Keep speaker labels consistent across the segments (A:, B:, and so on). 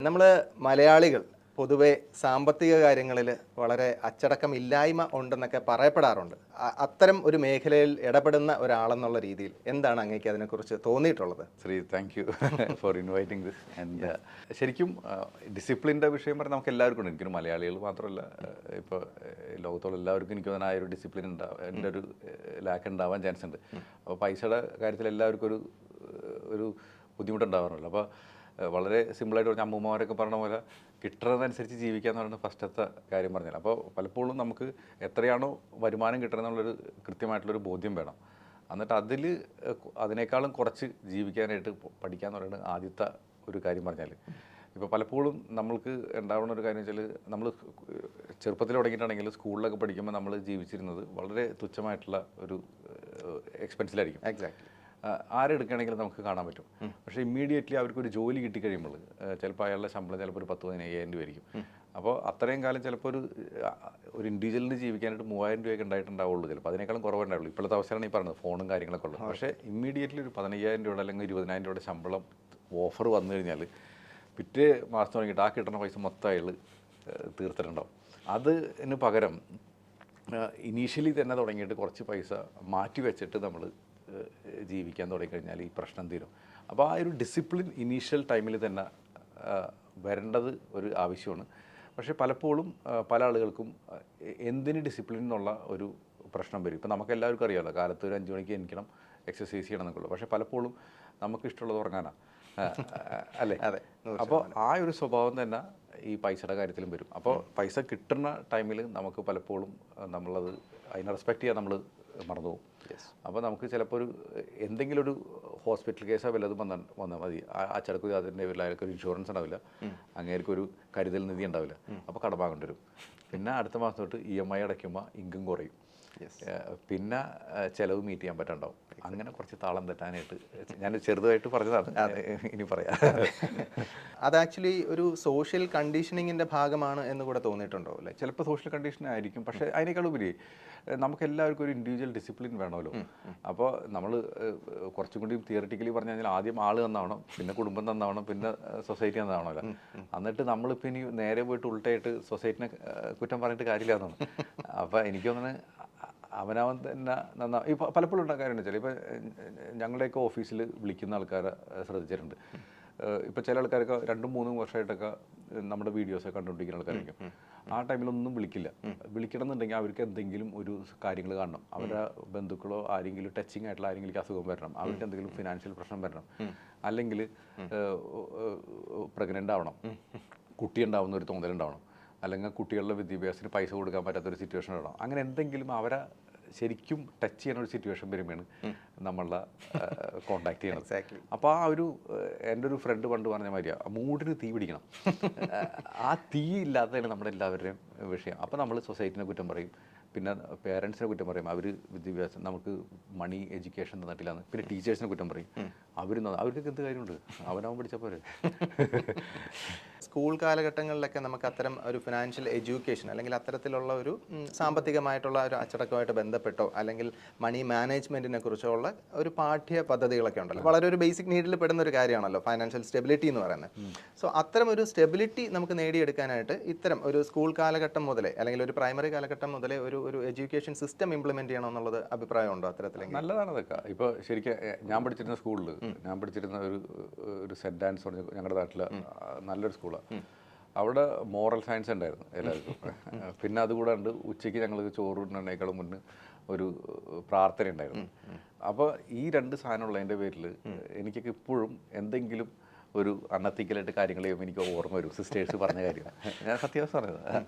A: നമ്മൾ മലയാളികൾ പൊതുവെ സാമ്പത്തിക കാര്യങ്ങളിൽ വളരെ അച്ചടക്കമില്ലായ്മ ഉണ്ടെന്നൊക്കെ പറയപ്പെടാറുണ്ട്. അത്തരം ഒരു മേഖലയിൽ ഇടപെടുന്ന ഒരാളെന്നുള്ള രീതിയിൽ എന്താണ് അങ്ങേക്ക് അതിനെക്കുറിച്ച് തോന്നിയിട്ടുള്ളത്?
B: Thank you for inviting this. And ശരിക്കും ഡിസിപ്ലിൻ്റെ വിഷയം പറഞ്ഞാൽ നമുക്ക് എല്ലാവർക്കും ഉണ്ട്. എനിക്കൊരു മലയാളികൾ മാത്രമല്ല, ഇപ്പോൾ ലോകത്തോളം എല്ലാവർക്കും എനിക്ക് തോന്നുന്ന ആ ഒരു ഡിസിപ്ലിൻ ഉണ്ടാവും, എൻ്റെ ഒരു ലാക്ക് ഉണ്ടാവാൻ ചാൻസ് ഉണ്ട്. അപ്പോൾ പൈസയുടെ കാര്യത്തിൽ എല്ലാവർക്കും ഒരു ബുദ്ധിമുട്ടുണ്ടാവാറുള്ളൂ. അപ്പോൾ വളരെ സിമ്പിളായിട്ട് പറഞ്ഞാൽ അമ്മൂമ്മമാരൊക്കെ പറഞ്ഞ പോലെ കിട്ടുന്നതനുസരിച്ച് ജീവിക്കുക എന്ന് പറയുന്നത് ഫസ്റ്റത്തെ കാര്യം പറഞ്ഞാൽ. അപ്പോൾ പലപ്പോഴും നമുക്ക് എത്രയാണോ വരുമാനം കിട്ടുന്നതെന്നുള്ളൊരു കൃത്യമായിട്ടുള്ളൊരു ബോധ്യം വേണം. എന്നിട്ട് അതിനേക്കാളും കുറച്ച് ജീവിക്കാനായിട്ട് പഠിക്കുക എന്ന് പറയുന്നത് ആദ്യത്തെ ഒരു കാര്യം പറഞ്ഞാൽ. ഇപ്പോൾ പലപ്പോഴും നമ്മൾക്ക് ഉണ്ടാവുന്ന ഒരു കാര്യം വെച്ചാൽ, നമ്മൾ ചെറുപ്പത്തിൽ തുടങ്ങിയിട്ടാണെങ്കിൽ സ്കൂളിലൊക്കെ പഠിക്കുമ്പോൾ നമ്മൾ ജീവിച്ചിരുന്നത് വളരെ തുച്ഛമായിട്ടുള്ള ഒരു എക്സ്പെൻസിലായിരിക്കും.
A: എക്സാക്ട്ലി.
B: ആരെടുക്കുകയാണെങ്കിലും നമുക്ക് കാണാൻ പറ്റും. പക്ഷേ ഇമ്മീഡിയറ്റ്ലി അവർക്കൊരു ജോലി കിട്ടിക്കഴിയുമ്പോൾ ചിലപ്പോൾ അയാളുടെ ശമ്പളം ചിലപ്പോൾ ഒരു 10-15,000 രൂപ ആയിരിക്കും. അപ്പോൾ അത്രയും കാലം ചിലപ്പോൾ ഒരു ഇൻഡിവിജ്വലിന് ജീവിക്കാനായിട്ട് 3,000 രൂപയൊക്കെ ഉണ്ടായിട്ടുണ്ടാവുള്ളൂ. ചിലപ്പോൾ അതിനേക്കാളും കുറവുണ്ടാവുള്ളൂ. ഇപ്പോഴത്തെ അവസരമാണ് ഈ പറഞ്ഞത്, ഫോണും കാര്യങ്ങളൊക്കെ ഉള്ളത്. പക്ഷേ ഇമ്മീഡിയറ്റ്ലി ഒരു 15,000 രൂപയുടെ അല്ലെങ്കിൽ 20,000 രൂപയുടെ ശമ്പളം ഓഫർ വന്നു കഴിഞ്ഞാൽ പിറ്റേ മാസം തുടങ്ങിയിട്ട് ആ കിട്ടുന്ന പൈസ മൊത്തം അയാൾ തീർത്തിട്ടുണ്ടാവും. അതിന് പകരം ഇനീഷ്യലി തന്നെ തുടങ്ങിയിട്ട് കുറച്ച് പൈസ മാറ്റി വെച്ചിട്ട് നമ്മൾ ജീവിക്കാൻ തുടങ്ങിക്കഴിഞ്ഞാൽ ഈ പ്രശ്നം തീരും. അപ്പോൾ ആ ഒരു ഡിസിപ്ലിൻ ഇനീഷ്യൽ ടൈമിൽ തന്നെ വരേണ്ടത് ഒരു ആവശ്യമാണ്. പക്ഷേ പലപ്പോഴും പല ആളുകൾക്കും എന്തിന് ഡിസിപ്ലിൻ എന്നുള്ള ഒരു പ്രശ്നം വരും. ഇപ്പോൾ നമുക്ക് എല്ലാവർക്കും അറിയാമല്ലോ, കാലത്ത് ഒരു 5 മണിക്ക് എണീക്കണം, എക്സസൈസ് ചെയ്യണം എന്നൊക്കെയുള്ളൂ. പക്ഷേ പലപ്പോഴും നമുക്കിഷ്ടമുള്ളത് ഉറങ്ങാനാണ്, അല്ലേ?
A: അതെ.
B: അപ്പോൾ ആ ഒരു സ്വഭാവം തന്നെ ഈ പൈസയുടെ കാര്യത്തിലും വരും. അപ്പോൾ പൈസ കിട്ടുന്ന ടൈമിൽ നമുക്ക് പലപ്പോഴും നമ്മളത് അതിനെ റെസ്പെക്റ്റ് ചെയ്യാൻ നമ്മൾ മറന്നു പോകും. അപ്പോൾ നമുക്ക് ചിലപ്പോൾ എന്തെങ്കിലും ഒരു ഹോസ്പിറ്റൽ കേസോ വല്ലതും വന്നാൽ മതി, അച്ചടക്കം അതിൻ്റെ പേരിൽ അയാൾക്ക് ഒരു ഇൻഷുറൻസ് ഉണ്ടാവില്ല, അങ്ങേർക്കൊരു കരുതൽ നിധി ഉണ്ടാവില്ല. അപ്പോൾ കടമാകേണ്ടി വരും. പിന്നെ അടുത്ത മാസം തൊട്ട് EMI അടയ്ക്കുമ്പോൾ ഇൻകം കുറയും, പിന്നെ ചിലവ് മീറ്റ് ചെയ്യാൻ പറ്റുന്നുണ്ടാവും. അങ്ങനെ കുറച്ച് താളം തെറ്റാനായിട്ട് ഞാൻ ചെറുതായിട്ട് പറഞ്ഞതാണ്, ഇനി പറയാം.
A: അത് ആക്ച്വലി ഒരു സോഷ്യൽ കണ്ടീഷനിങ്ങിൻ്റെ ഭാഗമാണ് എന്ന് കൂടെ തോന്നിയിട്ടുണ്ടോ? അല്ലേ,
B: ചിലപ്പോൾ സോഷ്യൽ കണ്ടീഷൻ ആയിരിക്കും. പക്ഷേ അതിനേക്കാളുപരി നമുക്ക് എല്ലാവർക്കും ഒരു ഇൻഡിവിജ്വൽ ഡിസിപ്ലിൻ വേണമല്ലോ. അപ്പോൾ നമ്മൾ കുറച്ചും കൂടി തിയറിറ്റിക്കലി പറഞ്ഞു കഴിഞ്ഞാൽ ആദ്യം ആൾ നന്നാവണം, പിന്നെ കുടുംബം നന്നാവണം, പിന്നെ സൊസൈറ്റി നന്നാവണമല്ലോ. എന്നിട്ട് നമ്മളിപ്പോൾ ഇനി നേരെ പോയിട്ട് ഉൾട്ടായിട്ട് സൊസൈറ്റിനെ കുറ്റം പറഞ്ഞിട്ട് കാര്യമില്ല എന്നാണ്. അപ്പോൾ എനിക്ക് തോന്നുന്നത് അവനവൻ തന്നെ ഇപ്പോൾ പലപ്പോഴും ഉണ്ടാക്കാറുണ്ട് വെച്ചാൽ, ഇപ്പോൾ ഞങ്ങളുടെയൊക്കെ ഓഫീസിൽ വിളിക്കുന്ന ആൾക്കാരെ ശ്രദ്ധിച്ചിട്ടുണ്ട്. ഇപ്പോൾ ചില ആൾക്കാരൊക്കെ 2-3 വർഷമായിട്ടൊക്കെ നമ്മുടെ വീഡിയോസൊക്കെ കണ്ടുകൊണ്ടിരിക്കുന്ന ആൾക്കാരായിരിക്കും. ആ ടൈമിലൊന്നും വിളിക്കണം എന്നുണ്ടെങ്കിൽ അവർക്ക് എന്തെങ്കിലും ഒരു കാര്യങ്ങൾ കാണണം, അവരുടെ ബന്ധുക്കളോ ആരെങ്കിലും ടച്ചിങ് ആയിട്ടുള്ള ആരെങ്കിലും അസുഖം വരണം, അവർക്ക് എന്തെങ്കിലും ഫിനാൻഷ്യൽ പ്രശ്നം വരണം, അല്ലെങ്കിൽ പ്രഗ്നൻ്റ് ആവണം, കുട്ടി ഉണ്ടാവുന്ന ഒരു തോന്നലുണ്ടാവണം, അല്ലെങ്കിൽ കുട്ടികളുടെ വിദ്യാഭ്യാസത്തിന് പൈസ കൊടുക്കാൻ പറ്റാത്തൊരു സിറ്റുവേഷൻ ഉണ്ടാവണം. അങ്ങനെ എന്തെങ്കിലും അവരെ ശരിക്കും ടച്ച് ചെയ്യുന്ന ഒരു സിറ്റുവേഷൻ വരുമ്പോഴാണ് നമ്മളെ കോണ്ടാക്ട് ചെയ്യണത്. അപ്പോൾ എൻ്റെ ഒരു ഫ്രണ്ട് പണ്ട് പറഞ്ഞ മാതിരിയാണ്, മൂഡിന് തീ പിടിക്കണം. ആ തീ ഇല്ലാത്തതാണ് നമ്മുടെ എല്ലാവരുടെയും വിഷയം. അപ്പോൾ നമ്മൾ സൊസൈറ്റിനെ കുറ്റം പറയും, പിന്നെ പേരൻസിനെ കുറ്റം പറയും, അവർ വിദ്യാഭ്യാസം നമുക്ക് മണി എഡ്യൂക്കേഷൻ തന്നിട്ടില്ലാന്ന്, പിന്നെ ടീച്ചേഴ്സിനെ കുറ്റം പറയും. അവർക്ക് എന്ത് കാര്യമുണ്ട്, അവനാവും പഠിച്ചാൽ പോരെ.
A: സ്കൂൾ കാലഘട്ടങ്ങളിലൊക്കെ നമുക്ക് അത്തരം ഒരു ഫിനാൻഷ്യൽ എഡ്യൂക്കേഷൻ അല്ലെങ്കിൽ അത്തരത്തിലുള്ള ഒരു സാമ്പത്തികമായിട്ടുള്ള ഒരു അച്ചടക്കമായിട്ട് ബന്ധപ്പെട്ടോ അല്ലെങ്കിൽ മണി മാനേജ്മെൻറ്റിനെ കുറിച്ചോ ഉള്ള ഒരു പാഠ്യ പദ്ധതികളൊക്കെ ഉണ്ടല്ലോ. വളരെ ഒരു ബേസിക് നീഡിൽ പെടുന്ന ഒരു കാര്യമാണല്ലോ ഫൈനാൻഷ്യൽ സ്റ്റെബിലിറ്റി എന്ന് പറയുന്നത്. സോ അത്തരം ഒരു സ്റ്റെബിലിറ്റി നമുക്ക് നേടിയെടുക്കാനായിട്ട് ഇത്തരം ഒരു സ്കൂൾ കാലഘട്ടം മുതലേ അല്ലെങ്കിൽ ഒരു പ്രൈമറി കാലഘട്ടം മുതലേ ഒരു എഡ്യൂക്കേഷൻ സിസ്റ്റം ഇംപ്ലിമെൻറ്റ് ചെയ്യണമെന്നുള്ളത് അഭിപ്രായമുണ്ടോ അത്തരത്തിലെങ്കിൽ?
B: നല്ലതാണ് അതൊക്കെ. ഇപ്പോൾ ശരിക്കും ഞാൻ പഠിച്ചിരുന്ന സ്കൂളിൽ ഒരു സെൻറ്റ് ആൻസ് പറഞ്ഞ ഞങ്ങളുടെ നാട്ടിൽ നല്ലൊരു സ്കൂളാണ്. അവിടെ മോറൽ സയൻസ് ഉണ്ടായിരുന്നു എല്ലാവർക്കും. പിന്നെ അതുകൂടാണ്ട് ഉച്ചയ്ക്ക് ഞങ്ങൾ ചോറുണ്ണേക്കാളും മുന്നേ ഒരു പ്രാർത്ഥന ഉണ്ടായിരുന്നു. അപ്പോൾ ഈ 2 സാധനം ഉള്ളതിൻ്റെ പേരിൽ എനിക്കൊക്കെ ഇപ്പോഴും എന്തെങ്കിലും ഒരു അൺഎത്തിക്കലായിട്ട് കാര്യങ്ങൾ ചെയ്യുമ്പോൾ എനിക്ക് ഓർമ്മ വരും സിസ്റ്റേഴ്സ് പറഞ്ഞ കാര്യം. ഞാൻ സത്യാവസ്ഥ പറഞ്ഞത്.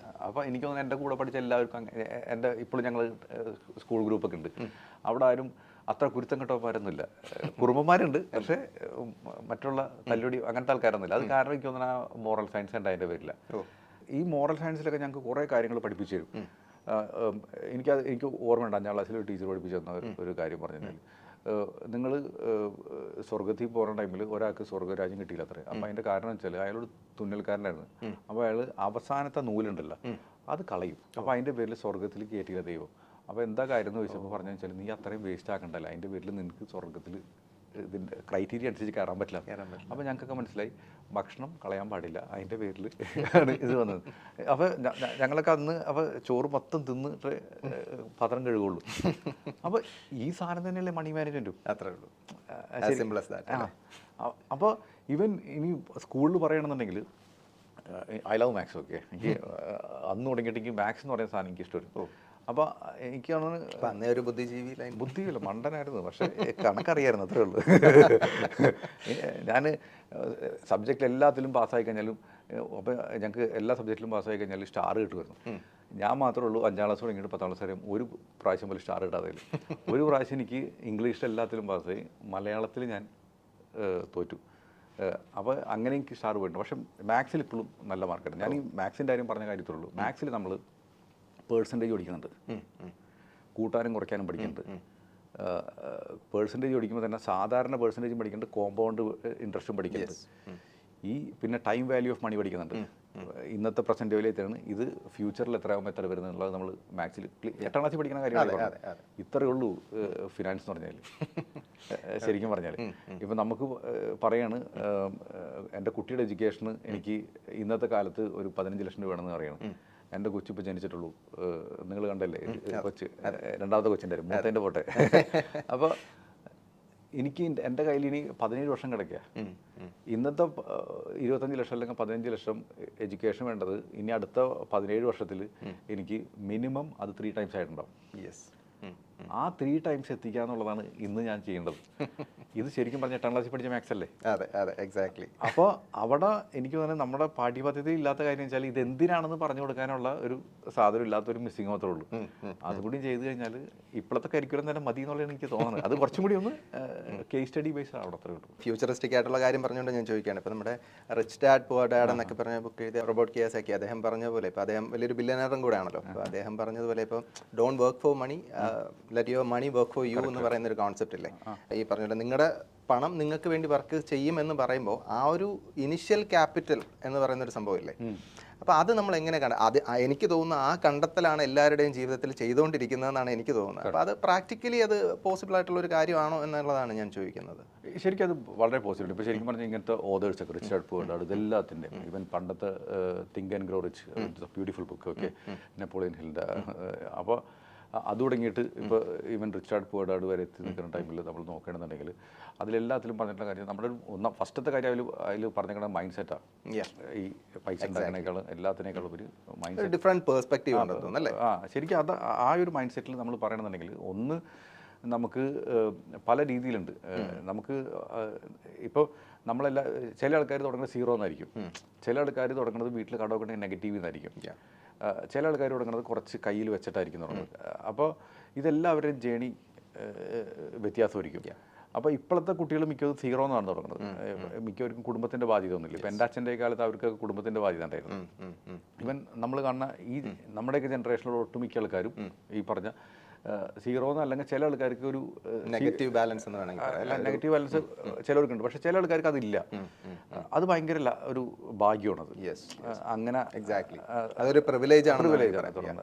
B: അപ്പോൾ എനിക്ക് തോന്നുന്നു എൻ്റെ കൂടെ പഠിച്ച എല്ലാവർക്കും, എൻ്റെ ഇപ്പോഴും ഞങ്ങൾ സ്കൂൾ ഗ്രൂപ്പൊക്കെ ഉണ്ട്, അവിടെ ആരും അത്ര കുരുത്തം കെട്ടവന്മാരൊന്നുമില്ല. കുറുമ്പന്മാരുണ്ട്, പക്ഷേ മറ്റുള്ള തല്ലുടി അങ്ങനത്തെ ആൾക്കാരൊന്നുമില്ല. അത് കാരണം എനിക്ക് തോന്നുന്ന മോറൽ സയൻസ് ഉണ്ട് അതിൻ്റെ പേരില്ല. ഈ മോറൽ സയൻസിലൊക്കെ ഞങ്ങൾക്ക് കുറേ കാര്യങ്ങൾ പഠിപ്പിച്ചു തരും. എനിക്ക് ഓർമ്മയുണ്ട്, 5ാം ക്ലാസ്സിൽ ഒരു ടീച്ചർ പഠിപ്പിച്ചു തന്ന ഒരു കാര്യം പറഞ്ഞു കഴിഞ്ഞാൽ, നിങ്ങൾ സ്വർഗത്തിൽ പോകുന്ന ടൈമിൽ ഒരാൾക്ക് സ്വർഗ്ഗരാജ്യം കിട്ടിയില്ല അത്രേ. അപ്പോൾ അതിൻ്റെ കാരണം വെച്ചാൽ അയാളോട് തുന്നൽക്കാരനായിരുന്നു. അപ്പോൾ അയാൾ അവസാനത്തെ നൂലുണ്ടല്ലോ അത് കളയും. അപ്പോൾ അതിൻ്റെ പേരിൽ സ്വർഗത്തിൽ കയറ്റിയില്ല ദൈവം. അപ്പോൾ എന്താ കാര്യം എന്ന് ചോദിച്ചപ്പോൾ പറഞ്ഞു വെച്ചാൽ, നീ അത്രയും വേസ്റ്റ് ആക്കണ്ടല്ലോ, അതിൻ്റെ പേരിൽ നിനക്ക് സ്വർഗത്തിൽ ഇതിൻ്റെ ക്രൈറ്റീരിയ അനുസരിച്ച് കയറാൻ പറ്റില്ല. അപ്പോൾ ഞങ്ങൾക്കൊക്കെ മനസ്സിലായി ഭക്ഷണം കളയാൻ പാടില്ല, അതിൻ്റെ പേരിൽ ആണ് ഇത് വന്നത്. അപ്പോൾ ഞങ്ങളൊക്കെ അന്ന് അപ്പോൾ ചോറ് മൊത്തം തിന്നിട്ട് പാത്രം കഴുകുള്ളൂ. അപ്പോൾ ഈ സാധനം തന്നെയല്ലേ മണി മാനേജ്മെൻറ്റും.
A: അത്രേ ഉള്ളൂ.
B: അപ്പോൾ ഇവൻ ഇനി സ്കൂളിൽ പറയണമെന്നുണ്ടെങ്കിൽ ഐ ലവ് മാത്സ്. ഓക്കെ, എനിക്ക് അന്ന് തുടങ്ങിയിട്ട് എനിക്ക് മാത്സ് എന്ന് പറയുന്ന സാധനം എനിക്ക് ഇഷ്ടമായിരുന്നു. അപ്പോൾ എനിക്ക്
A: അന്നേ ഒരു
B: ബുദ്ധിയില്ല, മണ്ടനായിരുന്നു, പക്ഷേ കണക്കറിയായിരുന്നു, അത്രേ ഉള്ളൂ. ഞാൻ സബ്ജക്റ്റിൽ എല്ലാത്തിലും പാസ്സായി കഴിഞ്ഞാലും, അപ്പോൾ ഞങ്ങൾക്ക് എല്ലാ സബ്ജക്റ്റിലും പാസ്സായി കഴിഞ്ഞാലും സ്റ്റാർ കിട്ടുമായിരുന്നു. ഞാൻ മാത്രമേ ഉള്ളൂ 5ാം ക്ലാസ് തുടങ്ങിയിട്ട് 10ാം ക്ലാസ് വരെ ഒരു പ്രാവശ്യം പോലും സ്റ്റാർ കിട്ടാതെ. ഒരു പ്രാവശ്യം എനിക്ക് ഇംഗ്ലീഷിൽ എല്ലാത്തിലും പാസ്സായി, മലയാളത്തിൽ ഞാൻ തോറ്റു. അപ്പോൾ അങ്ങനെ എനിക്ക് സ്റ്റാർ പോയിട്ടുണ്ട്. പക്ഷേ മാത്സിൽ ഇപ്പോഴും നല്ല മാർക്കുണ്ട്. ഞാൻ ഈ മാത്സിൻ്റെ കാര്യം പറഞ്ഞ കാര്യത്തുള്ളൂ. മാത്സിൽ നമ്മൾ പേഴ്സൻറ്റേജ് പഠിക്കുന്നുണ്ട്, കൂട്ടാനും കുറയ്ക്കാനും പഠിക്കുന്നുണ്ട്. പേഴ്സൻറ്റേജ് പഠിക്കുമ്പോൾ തന്നെ സാധാരണ പേഴ്സൻറ്റേജും പഠിക്കുന്നുണ്ട്, കോമ്പൗണ്ട് ഇൻട്രസ്റ്റും പഠിക്കുന്നുണ്ട്. ഈ പിന്നെ ടൈം വാല്യൂ ഓഫ് മണി പഠിക്കുന്നുണ്ട്. ഇന്നത്തെ പ്രസൻറ്റ് വാല്യൂ എത്രയാണ്, ഇത് ഫ്യൂച്ചറിൽ എത്രയാകുമ്പോൾ എത്ര വരുന്നുള്ളത് നമ്മൾ മാത്സിൽ 8ാം ക്ലാസ്സിൽ പഠിക്കുന്ന കാര്യമാണ്. ഇത്രയേ ഉള്ളൂ ഫിനാൻസ് എന്ന് പറഞ്ഞാൽ. ശരിക്കും പറഞ്ഞാൽ ഇപ്പം നമുക്ക് പറയാണ്, എൻ്റെ കുട്ടിയുടെ എഡ്യൂക്കേഷന് എനിക്ക് ഇന്നത്തെ കാലത്ത് ഒരു 15 ലക്ഷം രൂപ വേണമെന്ന് പറയണം. എൻ്റെ കൊച്ചിപ്പോൾ ജനിച്ചിട്ടുള്ളൂ, നിങ്ങൾ കണ്ടല്ലേ കൊച്ച്, രണ്ടാമത്തെ കൊച്ചിൻ്റെ മൂത്തതിൻ്റെ പോട്ടെ. അപ്പോൾ എനിക്ക് എൻ്റെ കയ്യിൽ ഇനി 17 വർഷം കിടക്കുക. ഇന്നത്തെ 25 ലക്ഷം അല്ലെങ്കിൽ 15 ലക്ഷം എഡ്യൂക്കേഷൻ വേണ്ടത് ഇനി അടുത്ത 17 വർഷത്തിൽ എനിക്ക് മിനിമം അത് 3 ടൈംസ് ആയിട്ടുണ്ടാവും. ആ 3 ടൈംസ് എത്തിക്കുക എന്നുള്ളതാണ് ഇന്ന് ഞാൻ ചെയ്യേണ്ടത്. ഇത് ശരിക്കും പറഞ്ഞ 8ാം ക്ലാസ്സിൽ പഠിച്ച മാത്സ് അല്ലേ?
A: അതെ അതെ, എക്സാക്ട്ലി.
B: അപ്പോൾ അവിടെ എനിക്ക് തോന്നുന്നത് നമ്മുടെ പാഠ്യപദ്ധതിയിൽ ഇല്ലാത്ത കാര്യം വെച്ചാൽ ഇത് എന്തിനാണെന്ന് പറഞ്ഞു കൊടുക്കാനുള്ള ഒരു സാധനം ഇല്ലാത്തൊരു മിസ്സിങ് മാത്രമേ ഉള്ളൂ. അതുകൂടി ചെയ്ത് കഴിഞ്ഞാൽ ഇപ്പോഴത്തെ കരിക്കുലം തന്നെ മതി എന്നുള്ളതാണ് എനിക്ക് തോന്നുന്നത്. അത് കുറച്ചും കൂടി ഒന്ന് കേസ് സ്റ്റഡി ബേസ്ഡ് ആണ് അത്രേ ഉള്ളൂ.
A: ഫ്യൂച്ചറിസ്റ്റിക് ആയിട്ടുള്ള കാര്യം പറഞ്ഞുകൊണ്ട് ഞാൻ ചോദിക്കുകയാണ്. ഇപ്പോൾ നമ്മുടെ റിച്ച് ഡാഡ് പുവർ ഡാഡ് എന്നൊക്കെ പറഞ്ഞ ബുക്ക് എഴുതിയ റോബർട്ട് കിയോസാക്കി അദ്ദേഹം പറഞ്ഞ പോലെ, ഇപ്പോൾ അദ്ദേഹം വലിയൊരു ബില്യനറും കൂടെ ആണല്ലോ. അപ്പോൾ അദ്ദേഹം പറഞ്ഞതുപോലെ ഇപ്പോൾ don't work for money, let your money work for you എന്ന് പറയുന്ന ഒരു കോൺസെപ്റ്റ് ഇല്ലേ? ഈ പറഞ്ഞ നിങ്ങളുടെ പണം നിങ്ങൾക്ക് വേണ്ടി വർക്ക് ചെയ്യുമെന്ന് പറയുമ്പോൾ ആ ഒരു ഇനിഷ്യൽ ക്യാപിറ്റൽ എന്ന് പറയുന്ന ഒരു സംഭവം ഇല്ലേ? അപ്പോൾ അത് നമ്മൾ എങ്ങനെ അത് എനിക്ക് തോന്നുന്നു ആ കണ്ടെത്തലാണ് എല്ലാവരുടെയും ജീവിതത്തിൽ ചെയ്തുകൊണ്ടിരിക്കുന്നതെന്നാണ് എനിക്ക് തോന്നുന്നത്. അപ്പോൾ അത് പ്രാക്ടിക്കലി അത് പോസിബിൾ ആയിട്ടുള്ള ഒരു കാര്യമാണോ എന്നുള്ളതാണ് ഞാൻ ചോദിക്കുന്നത്.
B: ശരിക്കും അത് വളരെ പോസിബിൾ. ഇപ്പോൾ ശരിക്കും പറഞ്ഞാൽ ഇങ്ങനത്തെ ഓതേഴ്സൊക്കെ റിച്ച് ഡാഡ് പുവർ ഡാഡ് ഇതെല്ലാത്തിൻ്റെയും ഈവൻ പണ്ടത്തെ think and grow rich, beautiful book, okay, Napoleon ഹിൽൻ്റെ. അപ്പോൾ അത് തുടങ്ങിയിട്ട് ഇപ്പോൾ even rich dad poor dad വരെ എത്തി നിൽക്കുന്ന ടൈമിൽ നമ്മൾ നോക്കുകയാണെന്നുണ്ടെങ്കിൽ അതിലെല്ലാത്തിലും പറഞ്ഞിട്ടുള്ള കാര്യം നമ്മുടെ ഫസ്റ്റത്തെ കാര്യം അതിൽ പറഞ്ഞിരിക്കുന്ന മൈൻഡ് സെറ്റാണ്. ഈ പൈസ ഉണ്ടാക്കുന്നതിനേക്കാളും എല്ലാത്തിനേക്കാളും ഒരു മൈൻഡ് സെറ്റ്,
A: ഡിഫറെൻറ്റ് പേഴ്സ്പെക്റ്റീവ് ഉണ്ടെന്നല്ലേ?
B: ശരിക്കും അത് ആ ഒരു മൈൻഡ് സെറ്റിൽ നമ്മൾ പറയണമെന്നുണ്ടെങ്കിൽ ഒന്ന് നമുക്ക് പല രീതിയിലുണ്ട്. നമുക്ക് ഇപ്പോൾ നമ്മളെല്ലാം ചില ആൾക്കാർ തുടങ്ങുന്നത് 0 എന്നായിരിക്കും, ചില ആൾക്കാർ തുടങ്ങുന്നത് വീട്ടിൽ കടമൊക്കെ നെഗറ്റീവ് എന്നായിരിക്കും, ചില ആൾക്കാർ തുടങ്ങുന്നത് കുറച്ച് കയ്യിൽ വെച്ചിട്ടായിരിക്കും തുടങ്ങുന്നത്. അപ്പോൾ ഇതെല്ലാവരുടെയും ജേണി വ്യത്യാസമായിരിക്കും. അപ്പോൾ ഇപ്പോഴത്തെ കുട്ടികൾ മിക്കതും 0 എന്നാണ് തുടങ്ങുന്നത്. മിക്കവർക്കും കുടുംബത്തിൻ്റെ ബാധ്യത ഒന്നുമില്ല. ഇപ്പം എൻ്റെ അച്ഛൻ്റെ കാലത്ത് അവർക്ക് കുടുംബത്തിൻ്റെ ബാധ്യത ഉണ്ടായിരുന്നു. ഇവൻ നമ്മൾ കാണുന്ന ഈ നമ്മുടെയൊക്കെ ജനറേഷനിലുള്ള ഒട്ടുമിക്ക ആൾക്കാരും ഈ പറഞ്ഞ 0 എന്നല്ലെങ്കിൽ ചില ആൾക്കാർക്ക് ഒരു
A: നെഗറ്റീവ് ബാലൻസ് എന്ന് വേണമെങ്കിൽ
B: നെഗറ്റീവ് ബാലൻസ് ചിലവർക്കുണ്ട്. പക്ഷെ ചില ആൾക്കാർക്ക് അതില്ല. അത് ഭയങ്കര ഒരു ഭാഗ്യമാണത്.
A: യെസ്,
B: അങ്ങനെ
A: എക്സാക്ട്ലി, അതൊരു പ്രിവിലേജ് ആണ്.